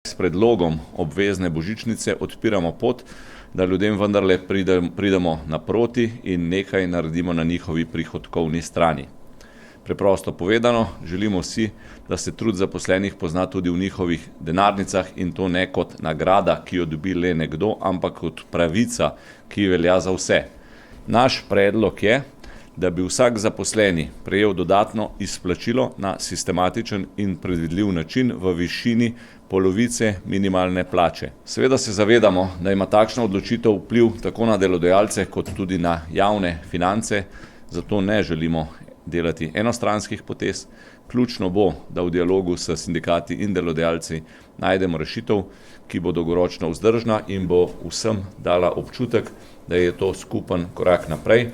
S predlogom obvezne božičnice odpiramo pot, da ljudem vendarle pridemo naproti in nekaj naredimo na njihovi prihodkovni strani. Preprosto povedano, želimo si, da se trud zaposlenih pozna tudi v njihovih denarnicah in to ne kot nagrada, ki jo dobi le nekdo, ampak kot pravica, ki velja za vse. Naš predlog je, da bi vsak zaposleni prejel dodatno izplačilo na sistematičen in predvidljiv način v višini polovice minimalne plače. Seveda se zavedamo, da ima takšna odločitev vpliv tako na delodajalce kot tudi na javne finance, zato ne želimo delati enostranskih potez. Ključno bo, da v dialogu s sindikati in delodajalci najdemo rešitev, ki bo dolgoročno vzdržna in bo vsem dala občutek, da je to skupen korak naprej.